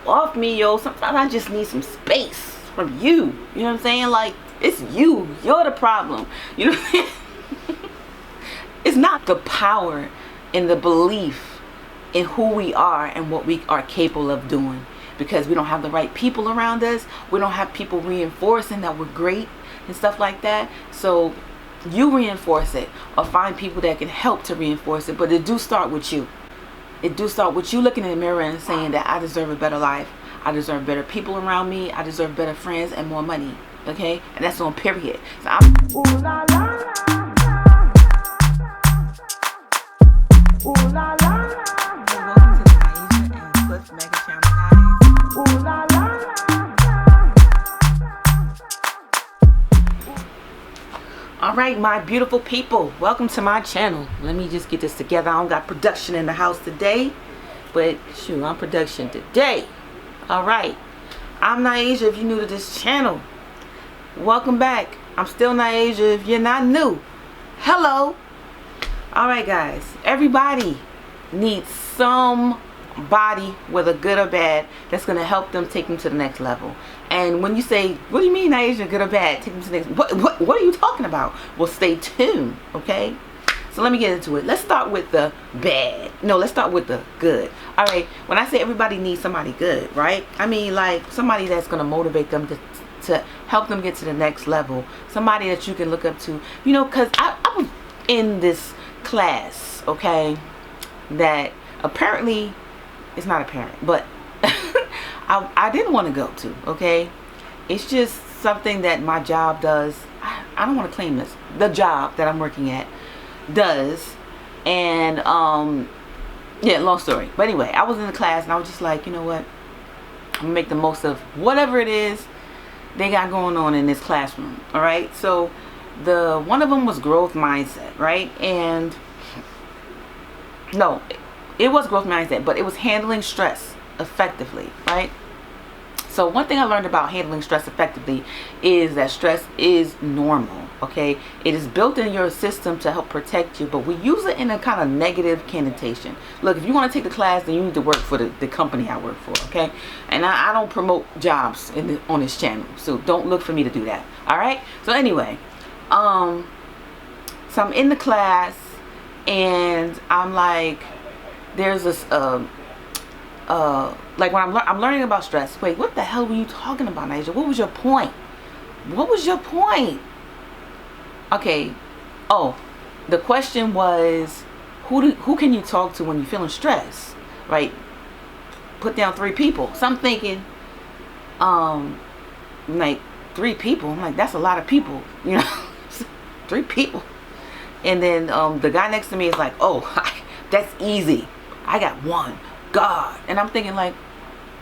off me, yo. Sometimes I just need some space from you. You know what I'm saying? Like, it's you. You're the problem. You know what I'm saying? It's not the power and the belief in who we are and what we are capable of doing, because we don't have the right people around us. We don't have people reinforcing that we're great and stuff like that. So you reinforce it, or find people that can help to reinforce it. But it do start with you. It do start with you looking in the mirror and saying that I deserve a better life. I deserve better people around me. I deserve better friends and more money. Okay? And that's on period. So I'm ooh, la, la, la. Ooh, la, la, la. Welcome to the Naisha and Cliff Mega Channel, guys. Ooh, la, la, la. Alright, my beautiful people, welcome to my channel. Let me just get this together. I don't got production in the house today, but shoot, I'm production today. Alright, I'm Naisha if you're new to this channel. Welcome back. I'm still Naisha if you're not new. Hello. Alright guys, everybody needs somebody, whether good or bad, that's going to help them take them to the next level. And when you say, what do you mean Naisha, good or bad, take them to the next, what are you talking about? Well, stay tuned, okay? So let me get into it. Let's start with the bad. No, let's start with the good. All right, when I say everybody needs somebody good, right? I mean like somebody that's going to motivate them to help them get to the next level. Somebody that you can look up to. You know, because I was in this class, okay, that apparently, it's not apparent, but I didn't want to go to, okay? It's just something that my job does. I don't want to claim this. The job that I'm working at does. And, yeah, long story. But anyway, I was in the class and I was just like, you know what? I'm going to make the most of whatever it is they got going on in this classroom, all right? So, one of them was growth mindset, right? And, no, it was growth mindset, but it was handling stress effectively, right? So one thing I learned about handling stress effectively is that stress is normal, okay? It is built in your system to help protect you, but we use it in a kind of negative connotation. Look, if you want to take the class, then you need to work for the company I work for, okay? And I don't promote jobs on this channel, so don't look for me to do that, all right? So anyway, so I'm in the class, and I'm like, there's this, like when I'm learning about stress. Wait, what the hell were you talking about, Naisha? What was your point? What was your point? Okay. Oh, the question was, who can you talk to when you're feeling stressed, right? Put down 3 people. So I'm thinking, like 3 people. I'm like, that's a lot of people, you know, 3 people. And then the guy next to me is like, oh, that's easy. I got 1. God. And I'm thinking like,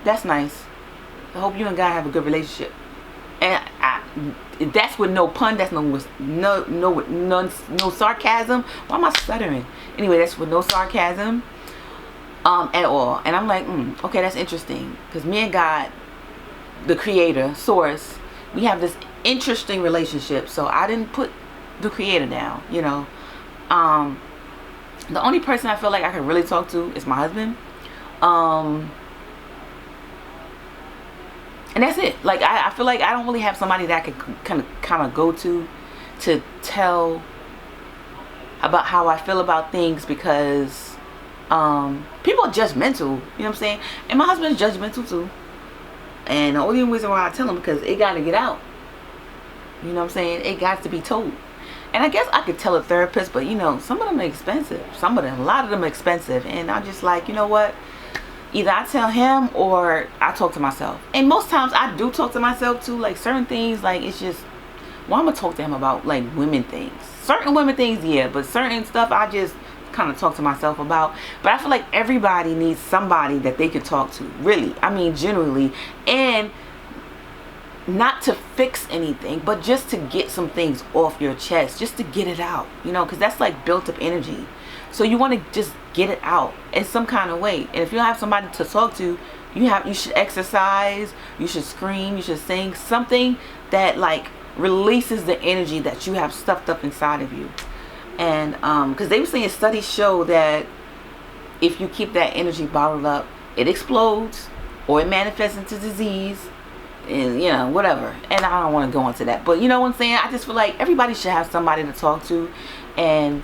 that's nice. I hope you and God have a good relationship. And that's with no pun. That's no sarcasm. Why am I stuttering? Anyway, that's with no sarcasm at all. And I'm like, okay, that's interesting, because me and God, the creator, source, we have this interesting relationship. So I didn't put the creator down, you know. The only person I feel like I can really talk to is my husband. And that's it. Like I feel like I don't really have somebody that I can kind of go to tell about how I feel about things, because people are judgmental, you know what I'm saying? And my husband's judgmental too. And the only reason why I tell him, because it got to get out. You know what I'm saying? It got to be told. And I guess I could tell a therapist, but you know, some of them are expensive. A lot of them are expensive. And I'm just like, you know what? Either I tell him or I talk to myself. And most times I do talk to myself too. Like certain things, like it's just, well, I'm going to talk to him about like women things. Certain women things, yeah. But certain stuff I just kind of talk to myself about. But I feel like everybody needs somebody that they could talk to. Really. I mean, genuinely. And not to fix anything, but just to get some things off your chest, just to get it out, you know, because that's like built up energy. So you want to just get it out in some kind of way. And if you don't have somebody to talk to, you should exercise, you should scream, you should sing something that like releases the energy that you have stuffed up inside of you. And because they were saying studies show that if you keep that energy bottled up, it explodes or it manifests into disease, and whatever. And I don't want to go into that, but you know what I'm saying. I just feel like everybody should have somebody to talk to, and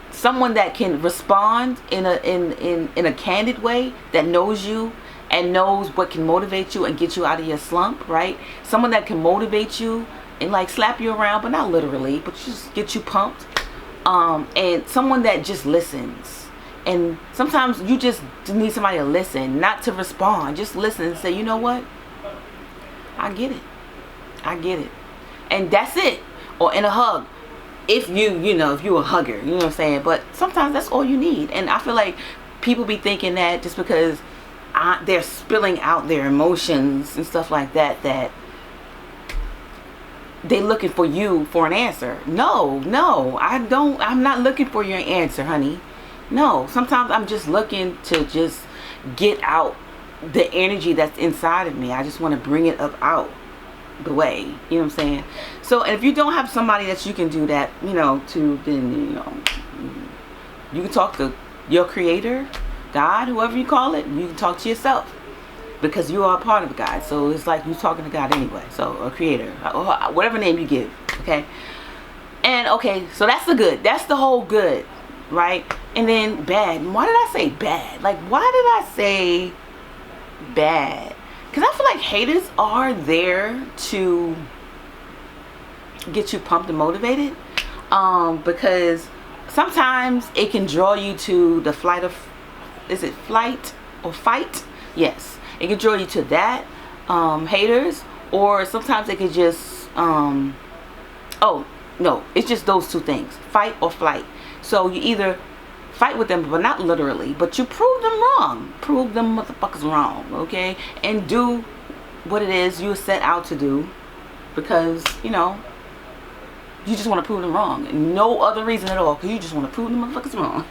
someone that can respond in a candid way, that knows you and knows what can motivate you and get you out of your slump, right? Someone that can motivate you and like slap you around, but not literally, but just get you pumped. And someone that just listens. And sometimes you just need somebody to listen, not to respond. Just listen and say, you know what? I get it. I get it. And that's it. Or in a hug. If if you're a hugger, you know what I'm saying? But sometimes that's all you need. And I feel like people be thinking that just because they're spilling out their emotions and stuff like that, that they looking for you for an answer. No, I'm not looking for your answer, honey. No, sometimes I'm just looking to just get out the energy that's inside of me. I just want to bring it up out the way, you know what I'm saying? So if you don't have somebody that you can do that, to, then you can talk to your creator, God, whoever you call it. You can talk to yourself, because you are a part of God. So it's like you talking to God anyway. So a creator, whatever name you give, okay? And okay, so that's the good. That's the whole good, right? And then bad. Why did I say bad? Like, why did I say bad? Because I feel like haters are there to get you pumped and motivated. Because sometimes it can draw you to the flight or fight? Yes. It can draw you to that, haters. Or sometimes it could just, oh, no. It's just those two things. Fight or flight. So you either fight with them, but not literally, but you prove them wrong. Prove them motherfuckers wrong, okay? And do what it is you set out to do, because you just want to prove them wrong. No other reason at all, because you just want to prove them motherfuckers wrong.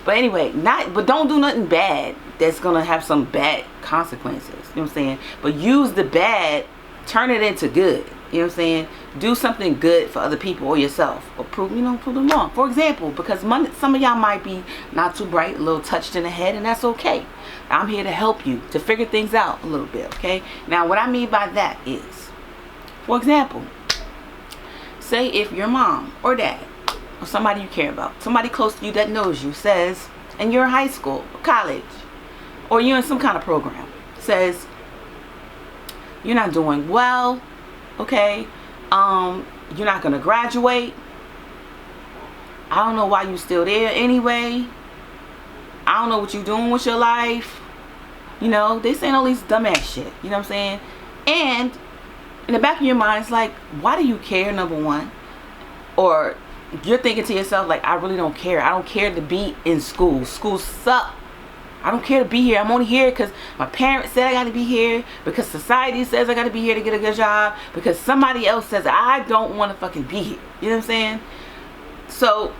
But anyway, but don't do nothing bad that's gonna have some bad consequences. You know what I'm saying? But use the bad, turn it into good. You know what I'm saying? Do something good for other people or yourself, or prove them wrong. For example, because some of y'all might be not too bright, a little touched in the head, and that's okay. I'm here to help you to figure things out a little bit, okay? Now, what I mean by that is, for example, say if your mom or dad or somebody you care about, somebody close to you that knows you, says, and you're in high school or college, or you're in some kind of program, says, you're not doing well, okay, you're not gonna graduate, I don't know why you still there anyway, I don't know what you're doing with your life, they saying all these dumbass shit, you know what I'm saying? And in the back of your mind, it's like, why do you care, number one? Or you're thinking to yourself, like, I really don't care. I don't care to be in school. School sucks. I don't care to be here. I'm only here because my parents said I got to be here, because society says I got to be here to get a good job, because somebody else says I don't want to fucking be here. You know what I'm saying? So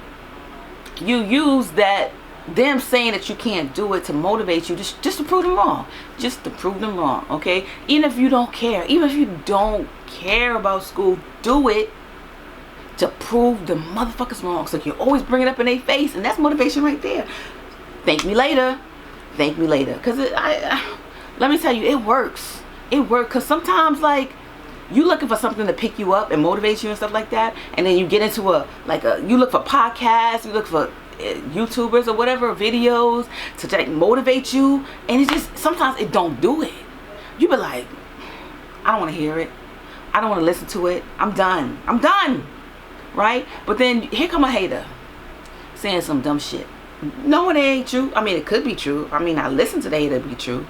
you use that, them saying that you can't do it, to motivate you, just to prove them wrong. Just to prove them wrong, okay? Even if you don't care, even if you don't care about school, do it to prove the motherfuckers wrong. So you always bring it up in their face, and that's motivation right there. Thank me later. Thank me later. Because let me tell you, it works. It works. Because sometimes, like, you looking for something to pick you up and motivate you and stuff like that, and then you get into you look for podcasts, you look for YouTubers or whatever, videos to like motivate you, and it just, sometimes it don't do it. You be like, I don't want to hear it, I don't want to listen to it, I'm done, right? But then here come a hater saying some dumb shit. No, it ain't true. I mean, it could be true. I mean, I listen to the hater be true,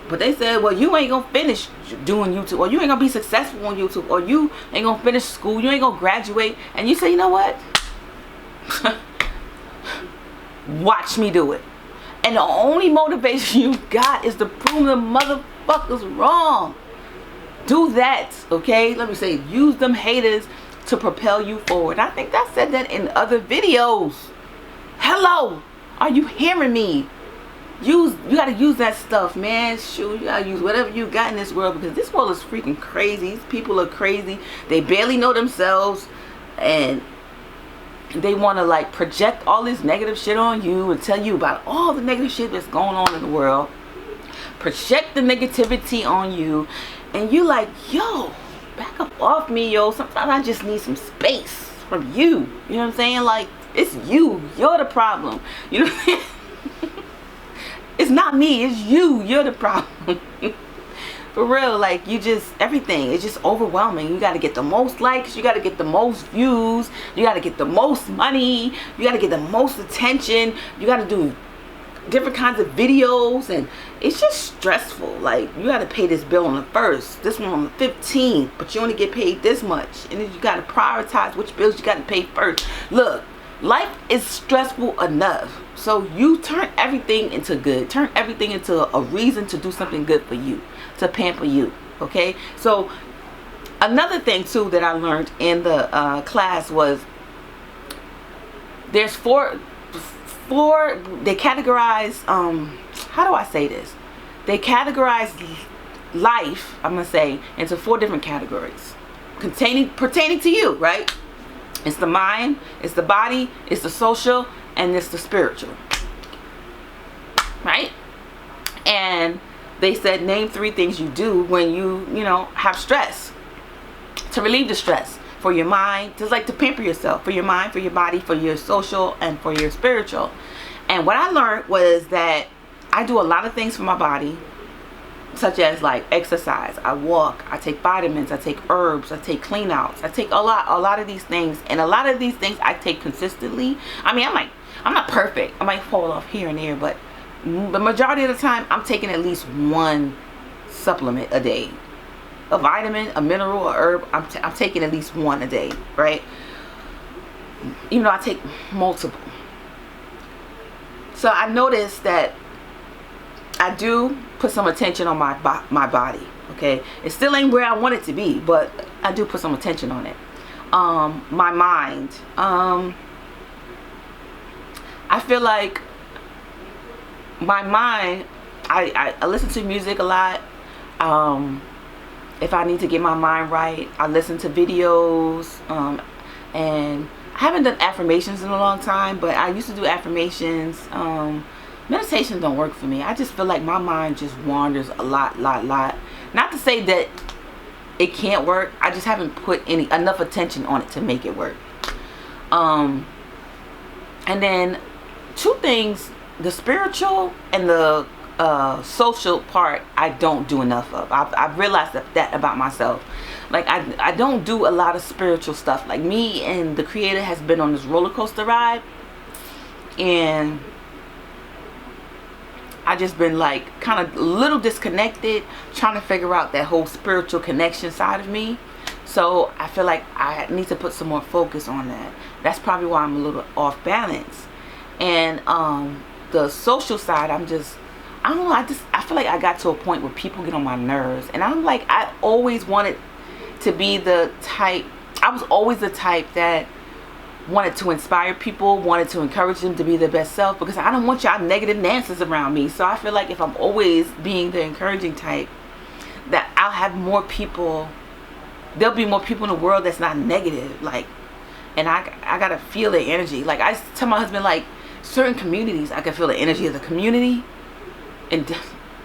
but they said, well, you ain't gonna finish doing YouTube, or you ain't gonna be successful on YouTube, or you ain't gonna finish school, you ain't gonna graduate. And you say, you know what? Watch me do it. And the only motivation you got is to prove the motherfuckers wrong. Do that, okay? Let me say, use them haters to propel you forward. I think I said that in other videos. Hello, are you hearing me? You gotta use that stuff, man. Shoot, you gotta use whatever you got in this world, because this world is freaking crazy. These people are crazy. They barely know themselves, and they want to like project all this negative shit on you and tell you about all the negative shit that's going on in the world. Project the negativity on you, and you like, yo, back up off me, yo. Sometimes I just need some space from you. You know what I'm saying? Like, it's you. You're the problem. You know what I'm saying? It's not me. It's you. You're the problem. For real, like, you just, everything is just overwhelming. You got to get the most likes. You got to get the most views. You got to get the most money. You got to get the most attention. You got to do different kinds of videos, and it's just stressful. Like, you got to pay this bill on the 1st, this one on the 15th, but you only get paid this much, and then you got to prioritize which bills you got to pay first. Look, life is stressful enough, so you turn everything into good. Turn everything into a reason to do something good for you, to pamper you. Okay, so another thing too that I learned in the class was there's four, they categorize, how do I say this? They categorize life, I'm gonna say, into 4 different categories pertaining to you, right? It's the mind, it's the body, it's the social, and it's the spiritual, right? And they said name 3 things you do when you know, have stress, to relieve the stress. For your mind, just like to pamper yourself, for your mind, for your body, for your social, and for your spiritual. And what I learned was that I do a lot of things for my body, such as like exercise. I walk, I take vitamins, I take herbs, I take clean outs, I take a lot of these things, and a lot of these things I take consistently. I mean, I'm not perfect. I might fall off here and there, but the majority of the time I'm taking at least 1 supplement a day. A vitamin, a mineral, a herb. I'm taking at least 1 a day, right? Even though I take multiple. So I noticed that I do put some attention on my body. Okay, it still ain't where I want it to be, but I do put some attention on it. My mind. I feel like my mind. I listen to music a lot. If I need to get my mind right, I listen to videos, and I haven't done affirmations in a long time, but I used to do affirmations. Meditation don't work for me. I just feel like my mind just wanders a lot. Not to say that it can't work. I just haven't put enough attention on it to make it work. And then 2 things, the spiritual and the social part, I don't do enough of. I've realized that about myself. Like, I don't do a lot of spiritual stuff. Like, me and the creator has been on this roller coaster ride, and I just been like kind of a little disconnected, trying to figure out that whole spiritual connection side of me. So I feel like I need to put some more focus on that. That's probably why I'm a little off balance. And the social side, I don't know, I feel like I got to a point where people get on my nerves, and I'm like, I always wanted to be the type, I was always the type that wanted to inspire people, wanted to encourage them to be their best self, because I don't want y'all negative Nancy's around me. So I feel like if I'm always being the encouraging type, that I'll have more people, there'll be more people in the world that's not negative, like, and I gotta feel their energy. Like, I tell my husband, like, certain communities, I can feel the energy of the community and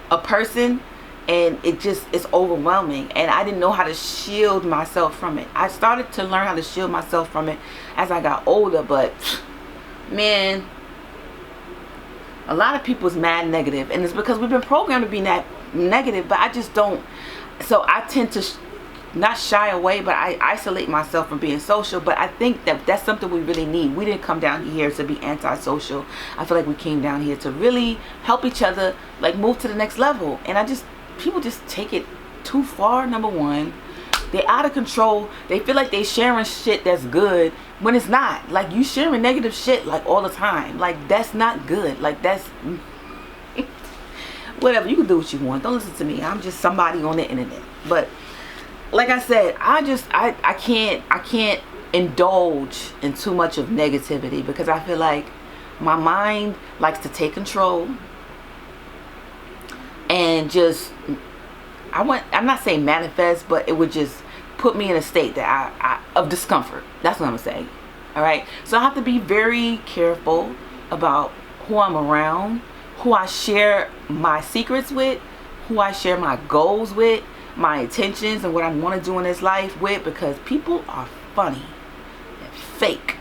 a person, and it's overwhelming, and I didn't know how to shield myself from it. I started to learn how to shield myself from it as I got older, but man, a lot of people's mad negative, and it's because we've been programmed to be negative, but I just don't. So I tend to not shy away, but I isolate myself from being social. But I think that that's something we really need. We didn't come down here to be antisocial. I feel like we came down here to really help each other, like, move to the next level. And people just take it too far. Number one, they're out of control. They feel like they sharing shit that's good when it's not. Like, you sharing negative shit like all the time. Like, that's not good. Like, that's whatever. You can do what you want. Don't listen to me. I'm just somebody on the internet. But like I said, I can't indulge in too much of negativity, because I feel like my mind likes to take control and just, I'm not saying manifest, but it would just put me in a state that of discomfort. That's what I'm saying. All right. So I have to be very careful about who I'm around, who I share my secrets with, who I share my goals with, my intentions and what I want to do in this life with, because people are funny and fake.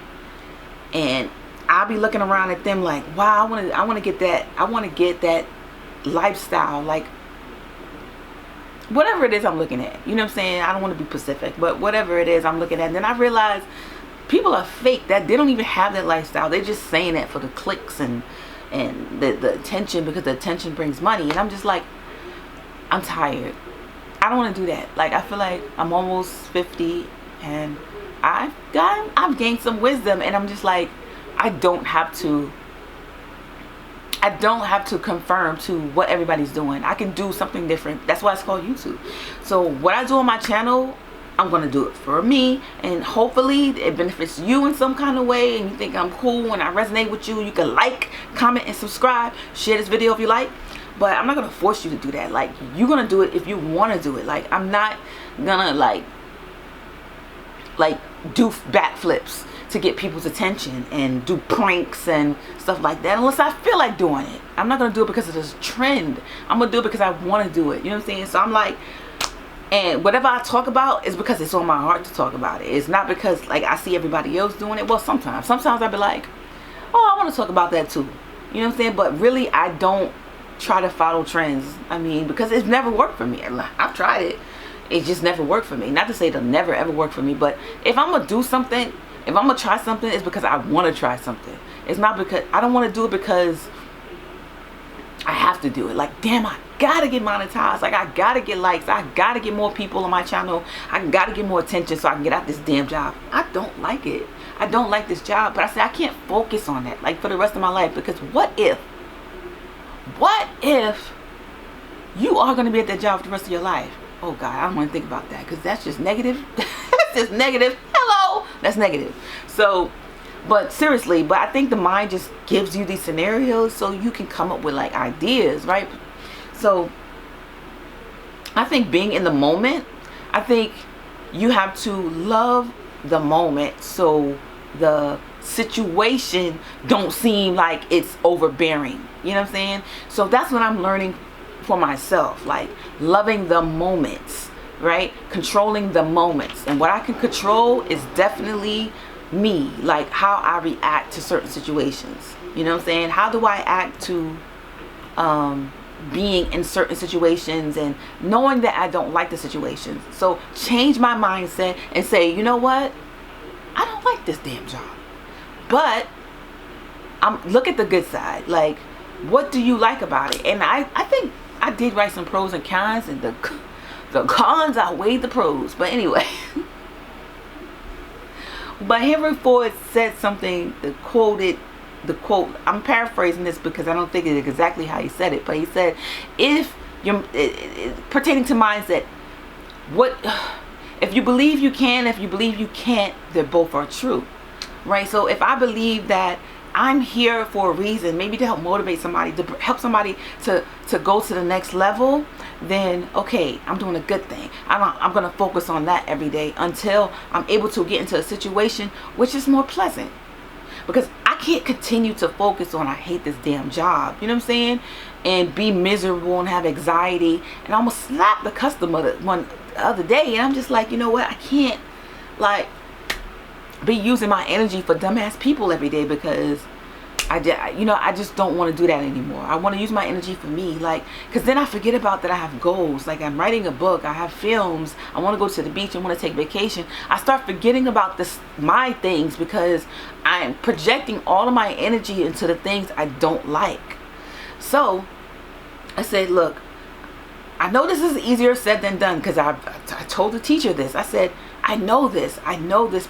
And I'll be looking around at them like, wow, I want to get that lifestyle, like whatever it is I'm looking at. You know what I'm saying? I don't want to be specific, but whatever it is I'm looking at. And then I realize people are fake, that they don't even have that lifestyle. They're just saying that for the clicks and the attention, because the attention brings money. And I'm just like, I'm tired. I don't want to do that. Like, I feel like I'm almost 50 and I've gained some wisdom, and I'm just like, I don't have to conform to what everybody's doing. I can do something different. That's why it's called YouTube. So what I do on my channel, I'm going to do it for me, and hopefully it benefits you in some kind of way, and you think I'm cool and I resonate with you. You can like, comment, and subscribe. Share this video if you like. But I'm not going to force you to do that. Like, you're going to do it if you want to do it. Like, I'm not going to like do backflips to get people's attention and do pranks and stuff like that unless I feel like doing it. I'm not going to do it because of this trend. I'm going to do it because I want to do it. You know what I'm saying? So I'm like, and whatever I talk about is because it's on my heart to talk about it. It's not because like I see everybody else doing it. Well, sometimes I'll be like, oh, I want to talk about that too. You know what I'm saying? But really, I don't try to follow trends. I mean, because it's never worked for me. I've tried it. It just never worked for me. Not to say it'll never ever work for me, but if I'm going to do something, if I'm going to try something, it's because I want to try something. It's not because I don't want to do it because I have to do it. Like, damn, I gotta get monetized. Like, I gotta get likes. I gotta get more people on my channel. I gotta get more attention so I can get out this damn job. I don't like it. I don't like this job. But I say I can't focus on that like for the rest of my life, because what if you are going to be at that job for the rest of your life? Oh God, I don't want to think about that, because that's just negative. That's just negative. Hello, that's negative. So, but seriously, but I think the mind just gives you these scenarios so you can come up with like ideas, right? So I think being in the moment, I think you have to love the moment so the situation don't seem like it's overbearing. You know what I'm saying? So that's what I'm learning for myself, like loving the moments, right? Controlling the moments. And what I can control is definitely me, like how I react to certain situations. You know what I'm saying? How do I act to being in certain situations and knowing that I don't like the situations? So change my mindset and say, you know what? I don't like this damn job, but look at the good side. Like, what do you like about it? And I think I did write some pros and cons, and the cons outweighed the pros. But anyway, but Henry Ford said something, the quote, I'm paraphrasing this because I don't think it's exactly how he said it, but he said, if you're pertaining to mindset, if you believe you can, if you believe you can't, they both are true, right? So if I believe that I'm here for a reason, maybe to help motivate somebody, to help somebody to go to the next level, then okay, I'm doing a good thing. I'm going to focus on that every day until I'm able to get into a situation which is more pleasant. Because I can't continue to focus on I hate this damn job, you know what I'm saying, and be miserable and have anxiety. And I almost slapped the customer the other day, and I'm just like, you know what, I can't like be using my energy for dumbass people every day, because I just don't want to do that anymore. I want to use my energy for me, like, because then I forget about that I have goals. Like, I'm writing a book, I have films, I want to go to the beach, I want to take vacation. I start forgetting about my things, because I'm projecting all of my energy into the things I don't like. So I said, look, I know this is easier said than done, because I told the teacher this. I said, I know this,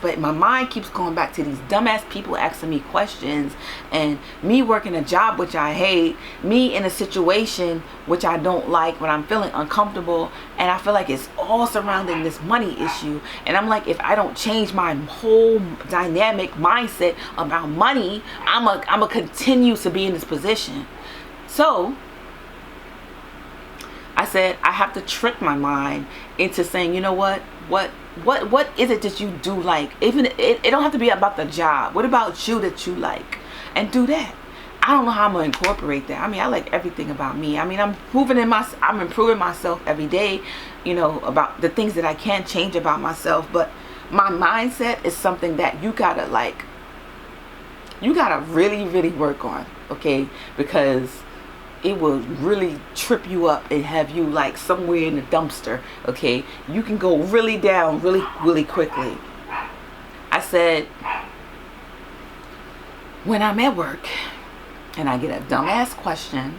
but my mind keeps going back to these dumbass people asking me questions, and me working a job which I hate, me in a situation which I don't like, when I'm feeling uncomfortable, and I feel like it's all surrounding this money issue. And I'm like, if I don't change my whole dynamic mindset about money, I'm a continue to be in this position. So I said I have to trick my mind into saying, you know what what is it that you do like? Even it don't have to be about the job. What about you that you like? And do that. I don't know how I'm gonna incorporate that. I mean, I like everything about me. I mean, I'm improving myself every day, you know, about the things that I can change about myself. But my mindset is something that you gotta really, really work on, okay? Because it will really trip you up and have you like somewhere in the dumpster, okay? You can go really down really, really quickly. I said, when I'm at work and I get a dumbass question,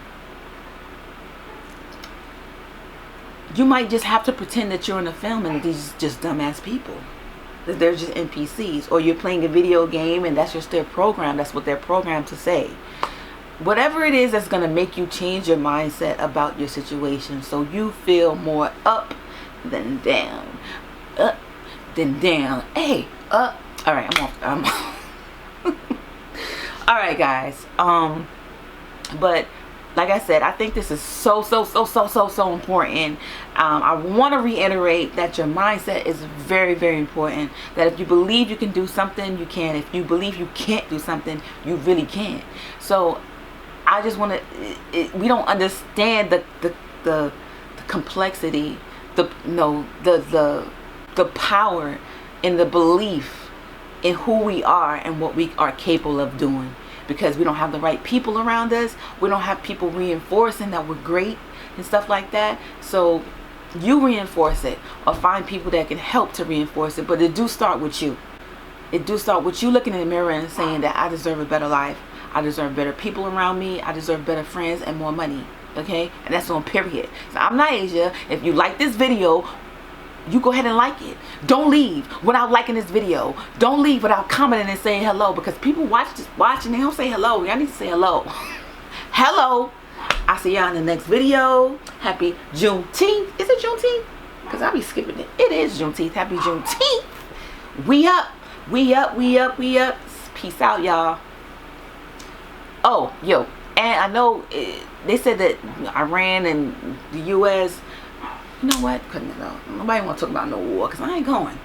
you might just have to pretend that you're in a film and these just dumbass people, that they're just NPCs, or you're playing a video game and that's just their program. That's what they're programmed to say. Whatever it is that's going to make you change your mindset about your situation so you feel more up than down. Up than down. Hey, up. All right, I'm off. All right, guys. But like I said, I think this is so important. I want to reiterate that your mindset is very, very important. That if you believe you can do something, you can. If you believe you can't do something, you really can't. So I just want to, we don't understand the complexity, the power in the belief in who we are and what we are capable of doing, because we don't have the right people around us. We don't have people reinforcing that we're great and stuff like that. So you reinforce it, or find people that can help to reinforce it. But it do start with you. It do start with you looking in the mirror and saying that I deserve a better life. I deserve better people around me. I deserve better friends and more money. Okay? And that's on period. So I'm Naija. If you like this video, you go ahead and like it. Don't leave without liking this video. Don't leave without commenting and saying hello, because people watch and they don't say hello. Y'all need to say hello. Hello. I'll see y'all in the next video. Happy Juneteenth. Is it Juneteenth? Because I'll be skipping it. It is Juneteenth. Happy Juneteenth. We up. We up. We up. We up. Peace out, y'all. Oh, yo, and I know they said that Iran and the U.S., you know what? Nobody want to talk about no war, because I ain't going.